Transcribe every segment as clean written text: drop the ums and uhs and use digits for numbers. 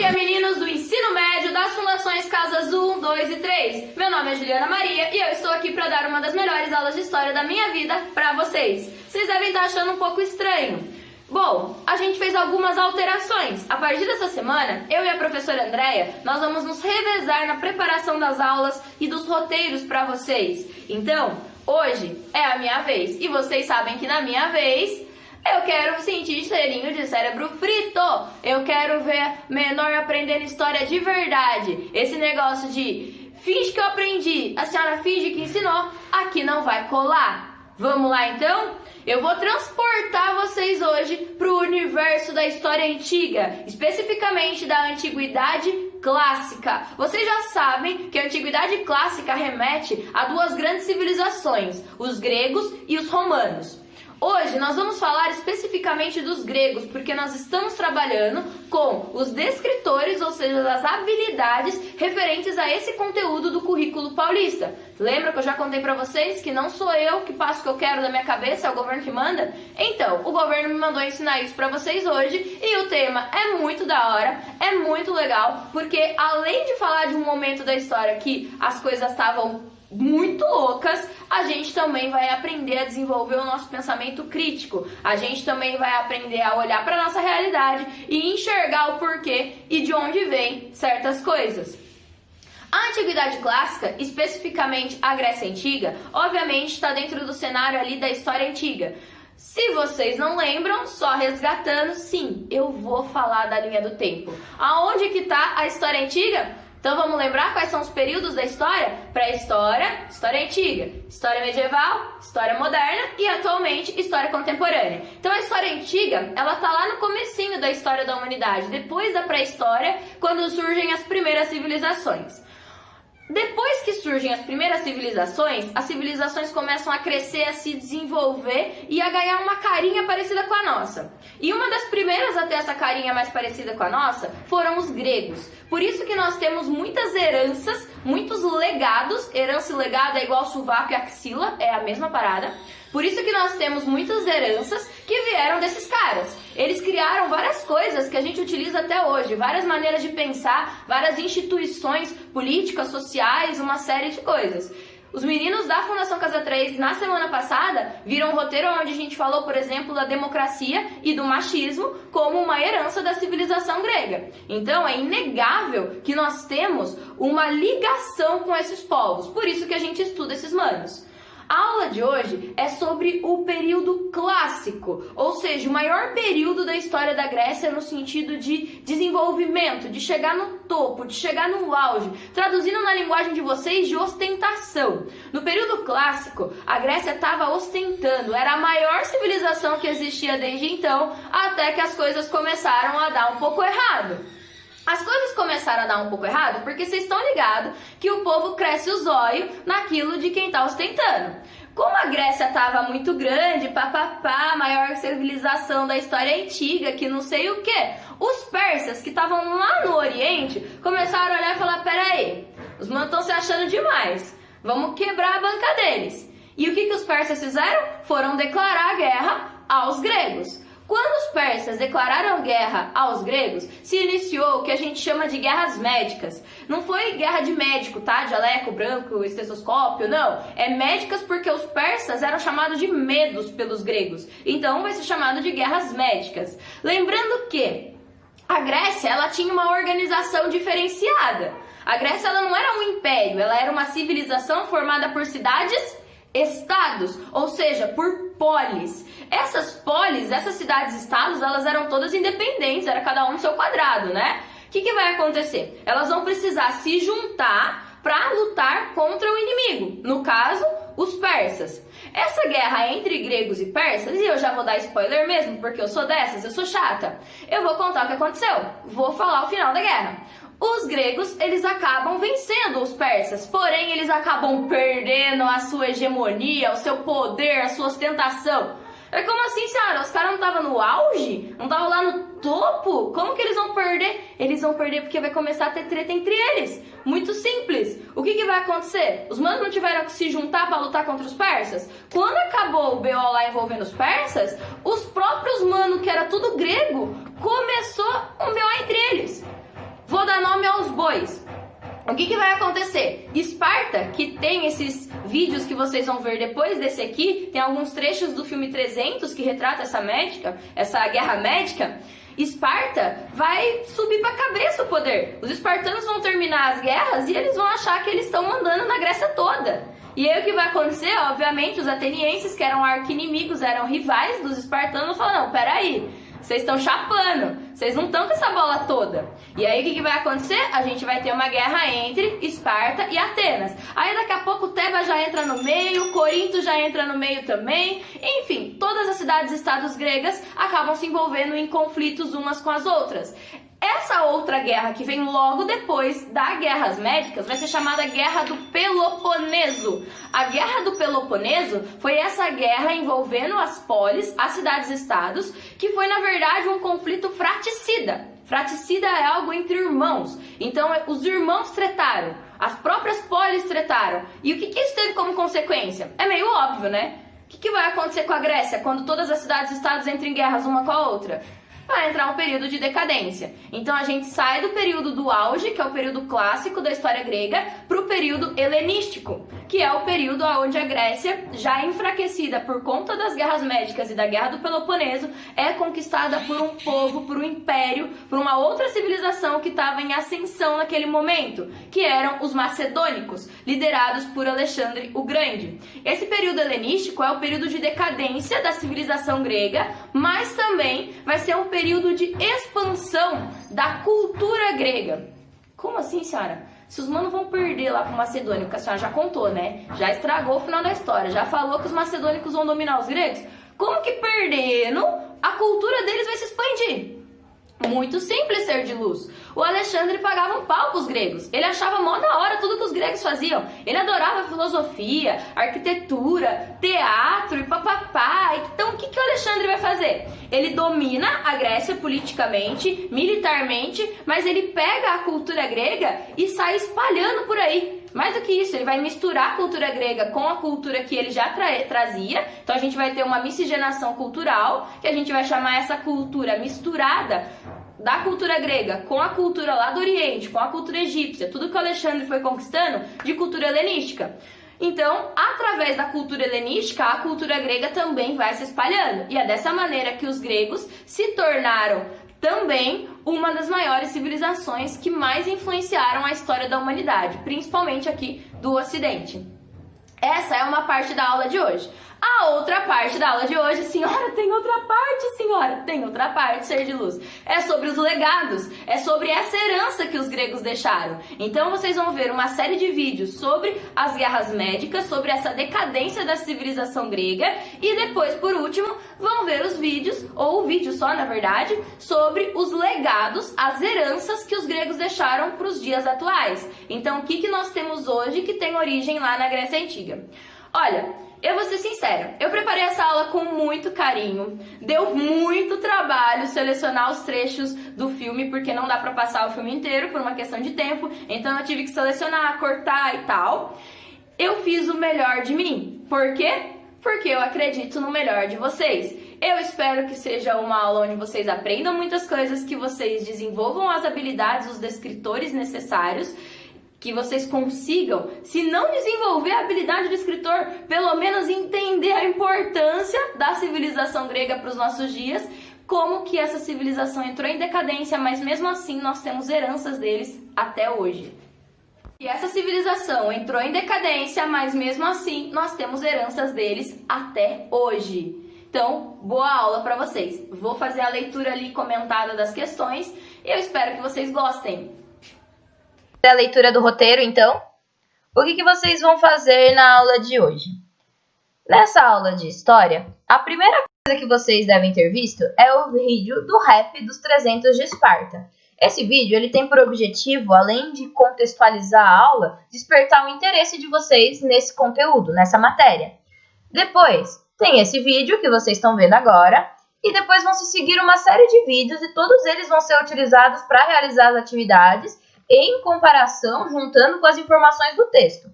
dia, meninos do ensino médio das fundações Casas 1, 2 e 3. Meu nome é Juliana Maria e eu estou aqui para dar uma das melhores aulas de história da minha vida para vocês. Vocês devem estar achando um pouco estranho. Bom, a gente fez algumas alterações. A partir dessa semana, eu e a professora Andréia, nós vamos nos revezar na preparação das aulas e dos roteiros para vocês. Então, hoje é a minha vez e vocês sabem que na minha vez eu quero sentir cheirinho de cérebro frito. Eu quero ver menor aprendendo história de verdade. Esse negócio de finge que eu aprendi, a senhora finge que ensinou, aqui não vai colar. Vamos lá então? Eu vou transportar vocês hoje para o universo da história antiga, especificamente da antiguidade clássica. Vocês já sabem que a antiguidade clássica remete a duas grandes civilizações, os gregos e os romanos. Hoje nós vamos falar especificamente dos gregos, porque nós estamos trabalhando com os descritores, ou seja, as habilidades referentes a esse conteúdo do currículo paulista. Lembra que eu já contei pra vocês que não sou eu que passo o que eu quero da minha cabeça, é o governo que manda? Então, o governo me mandou ensinar isso pra vocês hoje e o tema é muito da hora, é muito legal, porque além de falar de um momento da história que as coisas estavam muito loucas, a gente também vai aprender a desenvolver o nosso pensamento crítico. A gente também vai aprender a olhar para a nossa realidade e enxergar o porquê e de onde vem certas coisas. A Antiguidade Clássica, especificamente a Grécia Antiga, obviamente está dentro do cenário ali da história antiga. Se vocês não lembram, só resgatando, sim, eu vou falar da linha do tempo. Aonde que está a história antiga? Então vamos lembrar quais são os períodos da história? Pré-história, história antiga, história medieval, história moderna e atualmente história contemporânea. Então a história antiga, ela tá lá no comecinho da história da humanidade, depois da pré-história, quando surgem as primeiras civilizações. Depois que surgem as civilizações começam a crescer, a se desenvolver e a ganhar uma carinha parecida com a nossa. E uma das primeiras a ter essa carinha mais parecida com a nossa foram os gregos. Por isso que nós temos muitas heranças, muitos legados. Herança e legado é igual sovaco e axila, é a mesma parada. Por isso que nós temos muitas heranças que vieram desses caras. Eles criaram várias coisas que a gente utiliza até hoje, várias maneiras de pensar, várias instituições políticas, sociais, uma série de coisas. Os meninos da Fundação Casa 3, na semana passada, viram um roteiro onde a gente falou, por exemplo, da democracia e do machismo como uma herança da civilização grega. Então, é inegável que nós temos uma ligação com esses povos, por isso que a gente estuda esses manos. A aula de hoje é sobre o período clássico, ou seja, o maior período da história da Grécia no sentido de desenvolvimento, de chegar no topo, de chegar no auge, traduzindo na linguagem de vocês, de ostentação. No período clássico, a Grécia estava ostentando, era a maior civilização que existia desde então, até que as coisas começaram a dar um pouco errado. As coisas começaram a dar um pouco errado porque vocês estão ligados que o povo cresce o zóio naquilo de quem está ostentando. Como a Grécia estava muito grande, papapá, maior civilização da história antiga, que não sei o que, os persas que estavam lá no Oriente começaram a olhar e falar, peraí, os manos estão se achando demais, vamos quebrar a banca deles. E o que os persas fizeram? Foram declarar guerra aos gregos. Quando os persas declararam guerra aos gregos, se iniciou o que a gente chama de guerras médicas. Não foi guerra de médico, tá? Jaleco, branco, estetoscópio, não. É médicas porque os persas eram chamados de medos pelos gregos. Então vai ser chamado de guerras médicas. Lembrando que a Grécia, ela tinha uma organização diferenciada. A Grécia, ela não era um império, ela era uma civilização formada por estados, ou seja, por polis. Essas polis, essas cidades-estados, elas eram todas independentes, era cada um no seu quadrado, né? O que vai acontecer? Elas vão precisar se juntar para lutar contra o inimigo, no caso, os persas. Essa guerra entre gregos e persas, e eu já vou dar spoiler mesmo, porque eu sou dessas, eu sou chata, eu vou contar o que aconteceu, vou falar o final da guerra. Os gregos, eles acabam vencendo os persas, porém eles acabam perdendo a sua hegemonia, o seu poder, a sua ostentação. É como assim, senhora? Os caras não estavam no auge? Não estavam lá no topo? Como que eles vão perder? Eles vão perder porque vai começar a ter treta entre eles. Muito simples. O que vai acontecer? Os manos não tiveram que se juntar para lutar contra os persas? Quando acabou o BO lá envolvendo os persas, os próprios manos, que era tudo grego, começou um BO entre eles. Vou dar nome aos bois. O que vai acontecer? Esparta, que tem esses vídeos que vocês vão ver depois desse aqui, tem alguns trechos do filme 300 que retrata essa guerra médica. Esparta vai subir para a cabeça o poder. Os espartanos vão terminar as guerras e eles vão achar que eles estão mandando na Grécia toda. E aí o que vai acontecer? Obviamente, os atenienses, que eram arqui-inimigos, eram rivais dos espartanos, falam, não, peraí, vocês estão chapando, vocês não estão com essa bola toda. E aí o que vai acontecer? A gente vai ter uma guerra entre Esparta e Atenas. Aí daqui a pouco Tebas já entra no meio, Corinto já entra no meio também. Enfim, todas as cidades-estados gregas acabam se envolvendo em conflitos umas com as outras. Essa outra guerra que vem logo depois das guerras médicas vai ser chamada Guerra do Peloponeso. A Guerra do Peloponeso foi essa guerra envolvendo as polis, as cidades-estados, que foi na verdade um conflito fratricida. Fratricida é algo entre irmãos. Então os irmãos tretaram, as próprias polis tretaram. E o que isso teve como consequência? É meio óbvio, né? O que vai acontecer com a Grécia quando todas as cidades-estados entram em guerras uma com a outra? Vai entrar um período de decadência. Então a gente sai do período do auge, que é o período clássico da história grega, para o período helenístico, que é o período onde a Grécia, já enfraquecida por conta das guerras médicas e da Guerra do Peloponeso, é conquistada por um povo, por um império, por uma outra civilização que estava em ascensão naquele momento, que eram os macedônicos, liderados por Alexandre o Grande. Esse período helenístico é o período de decadência da civilização grega, mas também vai ser um período de expansão da cultura grega. Como assim, senhora? Se os manos vão perder lá pro macedônico, que a senhora já contou, né? Já estragou o final da história, já falou que os macedônicos vão dominar os gregos. Como que perdendo, a cultura deles vai se expandir? Muito simples, ser de luz. O Alexandre pagava um pau pros gregos. Ele achava mó da hora tudo que os gregos faziam. Ele adorava filosofia, arquitetura, teatro e papapá. Então o que o Alexandre vai fazer? Ele domina a Grécia politicamente, militarmente, mas ele pega a cultura grega e sai espalhando por aí. Mais do que isso, ele vai misturar a cultura grega com a cultura que ele já trazia. Então a gente vai ter uma miscigenação cultural, que a gente vai chamar essa cultura misturada da cultura grega com a cultura lá do Oriente, com a cultura egípcia, tudo que o Alexandre foi conquistando de cultura helenística. Então, através da cultura helenística, a cultura grega também vai se espalhando. E é dessa maneira que os gregos se tornaram também uma das maiores civilizações que mais influenciaram a história da humanidade, principalmente aqui do Ocidente. Essa é uma parte da aula de hoje. A outra parte da aula de hoje, senhora, tem outra parte, senhora, tem outra parte, ser de luz. É sobre os legados, é sobre essa herança que os gregos deixaram. Então vocês vão ver uma série de vídeos sobre as guerras médicas, sobre essa decadência da civilização grega e depois, por último, vão ver os vídeos, ou o vídeo só, na verdade, sobre os legados, as heranças que os gregos deixaram para os dias atuais. Então, o que nós temos hoje que tem origem lá na Grécia Antiga? Olha, eu vou ser sincera, eu preparei essa aula com muito carinho, deu muito trabalho selecionar os trechos do filme, porque não dá pra passar o filme inteiro por uma questão de tempo, então eu tive que selecionar, cortar e tal. Eu fiz o melhor de mim. Por quê? Porque eu acredito no melhor de vocês. Eu espero que seja uma aula onde vocês aprendam muitas coisas, que vocês desenvolvam as habilidades, os descritores necessários, que vocês consigam, se não desenvolver a habilidade do escritor, pelo menos entender a importância da civilização grega para os nossos dias, como que essa civilização entrou em decadência, mas mesmo assim nós temos heranças deles até hoje. E essa civilização entrou em decadência, mas mesmo assim nós temos heranças deles até hoje. Então, boa aula para vocês. Vou fazer a leitura ali comentada das questões e eu espero que vocês gostem. A leitura do roteiro, então, o que vocês vão fazer na aula de hoje? Nessa aula de história, a primeira coisa que vocês devem ter visto é o vídeo do rap dos 300 de Esparta. Esse vídeo ele tem por objetivo, além de contextualizar a aula, despertar o interesse de vocês nesse conteúdo, nessa matéria. Depois, tem esse vídeo que vocês estão vendo agora, e depois vão se seguir uma série de vídeos e todos eles vão ser utilizados para realizar as atividades em comparação, juntando com as informações do texto.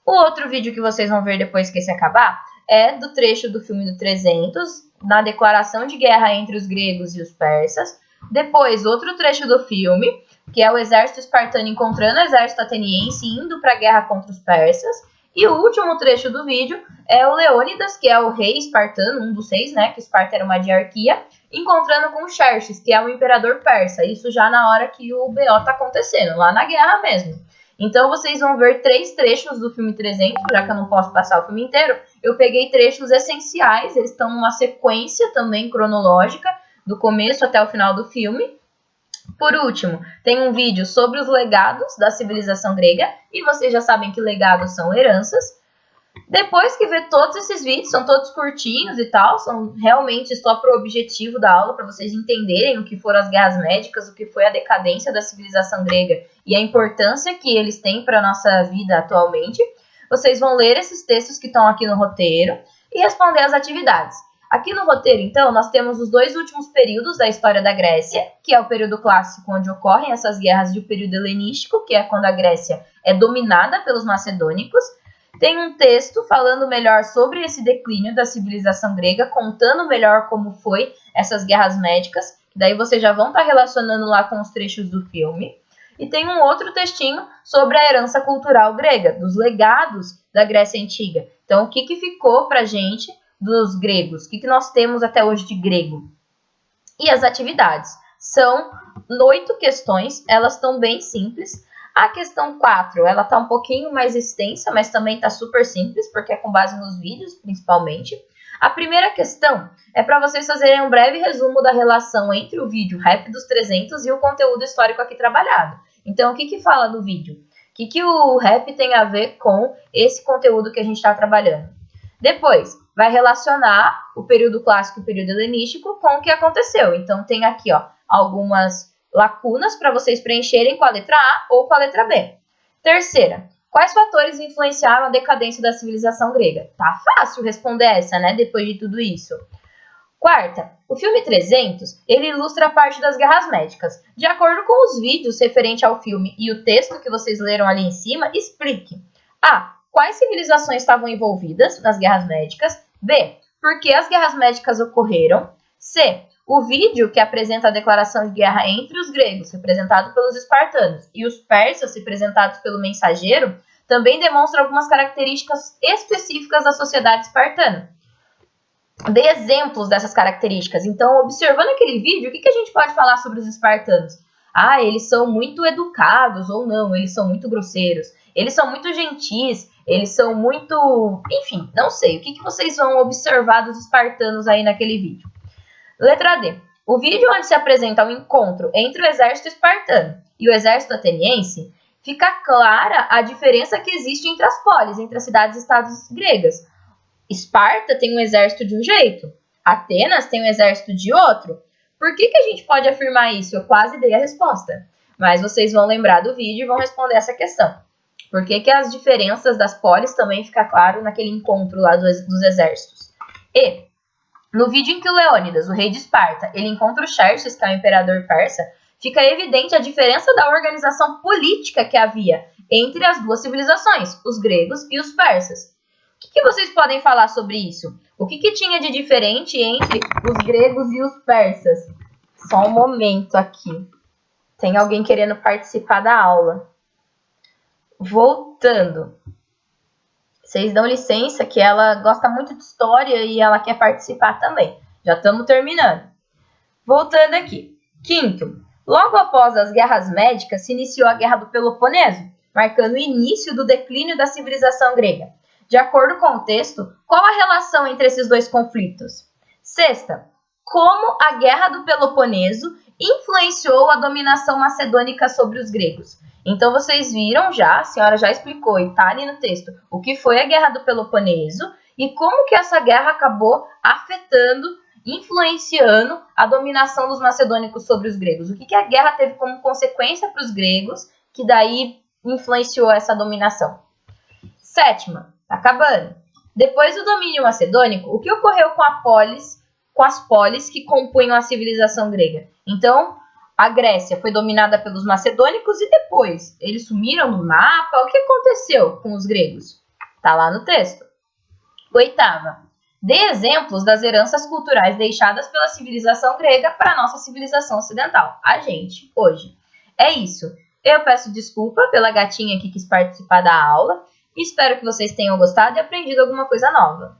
O outro vídeo que vocês vão ver depois que esse acabar é do trecho do filme do 300, na declaração de guerra entre os gregos e os persas. Depois, outro trecho do filme, que é o exército espartano encontrando o exército ateniense e indo para a guerra contra os persas. E o último trecho do vídeo é o Leônidas, que é o rei espartano, um dos reis, né, que Esparta era uma diarquia, encontrando com Xerxes, que é o imperador persa. Isso já na hora que o BO tá acontecendo, lá na guerra mesmo. Então vocês vão ver 3 trechos do filme 300, já que eu não posso passar o filme inteiro. Eu peguei trechos essenciais, eles estão numa sequência também cronológica, do começo até o final do filme. Por último, tem um vídeo sobre os legados da civilização grega, e vocês já sabem que legados são heranças. Depois que ver todos esses vídeos, são todos curtinhos e tal, são realmente só para o objetivo da aula, para vocês entenderem o que foram as guerras médicas, o que foi a decadência da civilização grega e a importância que eles têm para a nossa vida atualmente. Vocês vão ler esses textos que estão aqui no roteiro e responder as atividades. Aqui no roteiro, então, nós temos os 2 últimos períodos da história da Grécia, que é o período clássico, onde ocorrem essas guerras, e o período helenístico, que é quando a Grécia é dominada pelos macedônicos. Tem um texto falando melhor sobre esse declínio da civilização grega, contando melhor como foi essas guerras médicas, que daí vocês já vão estar relacionando lá com os trechos do filme. E tem um outro textinho sobre a herança cultural grega, dos legados da Grécia Antiga. Então, o que ficou pra gente dos gregos? O que nós temos até hoje de grego? E as atividades. São 8 questões, elas estão bem simples. A questão 4, ela está um pouquinho mais extensa, mas também está super simples, porque é com base nos vídeos, principalmente. A primeira questão é para vocês fazerem um breve resumo da relação entre o vídeo Rap dos 300 e o conteúdo histórico aqui trabalhado. Então, o que fala no vídeo? O que o rap tem a ver com esse conteúdo que a gente está trabalhando? Depois, vai relacionar o período clássico e o período helenístico com o que aconteceu. Então, tem aqui algumas lacunas para vocês preencherem com a letra A ou com a letra B. Terceira, quais fatores influenciaram a decadência da civilização grega? Tá fácil responder essa, né? Depois de tudo isso. Quarta, o filme 300, ele ilustra a parte das guerras médicas. De acordo com os vídeos referente ao filme e o texto que vocês leram ali em cima, explique. A. Quais civilizações estavam envolvidas nas guerras médicas? B. Por que as guerras médicas ocorreram? C. O vídeo que apresenta a declaração de guerra entre os gregos, representado pelos espartanos, e os persas, representados pelo mensageiro, também demonstra algumas características específicas da sociedade espartana. Dê exemplos dessas características. Então, observando aquele vídeo, o que a gente pode falar sobre os espartanos? Ah, eles são muito educados ou não, eles são muito grosseiros, eles são muito gentis, eles são muito... Enfim, não sei. O que vocês vão observar dos espartanos aí naquele vídeo? Letra D. O vídeo onde se apresenta o encontro entre o exército espartano e o exército ateniense, fica clara a diferença que existe entre as polis, entre as cidades e estados gregas. Esparta tem um exército de um jeito, Atenas tem um exército de outro. Por que a gente pode afirmar isso? Eu quase dei a resposta, mas vocês vão lembrar do vídeo e vão responder essa questão. Por que as diferenças das polis também fica claro naquele encontro lá dos exércitos? E no vídeo em que o Leônidas, o rei de Esparta, ele encontra o Xerxes, que é o imperador persa, fica evidente a diferença da organização política que havia entre as duas civilizações, os gregos e os persas. O que vocês podem falar sobre isso? O que tinha de diferente entre os gregos e os persas? Só um momento aqui. Tem alguém querendo participar da aula. Voltando. Vocês dão licença que ela gosta muito de história e ela quer participar também. Já estamos terminando. Voltando aqui. Quinto, logo após as guerras médicas, se iniciou a Guerra do Peloponeso, marcando o início do declínio da civilização grega. De acordo com o texto, qual a relação entre esses 2 conflitos? Sexta, como a Guerra do Peloponeso influenciou a dominação macedônica sobre os gregos? Então, vocês viram já, a senhora já explicou, e está ali no texto, o que foi a Guerra do Peloponeso e como que essa guerra acabou afetando, influenciando a dominação dos macedônicos sobre os gregos. O que a guerra teve como consequência para os gregos, que daí influenciou essa dominação. Sétima, tá acabando. Depois do domínio macedônico, o que ocorreu com as polis que compunham a civilização grega? Então, a Grécia foi dominada pelos macedônicos e depois eles sumiram no mapa. O que aconteceu com os gregos? Está lá no texto. Oitava, dê exemplos das heranças culturais deixadas pela civilização grega para a nossa civilização ocidental, a gente, hoje. é isso. Eu peço desculpa pela gatinha que quis participar da aula e espero que vocês tenham gostado e aprendido alguma coisa nova.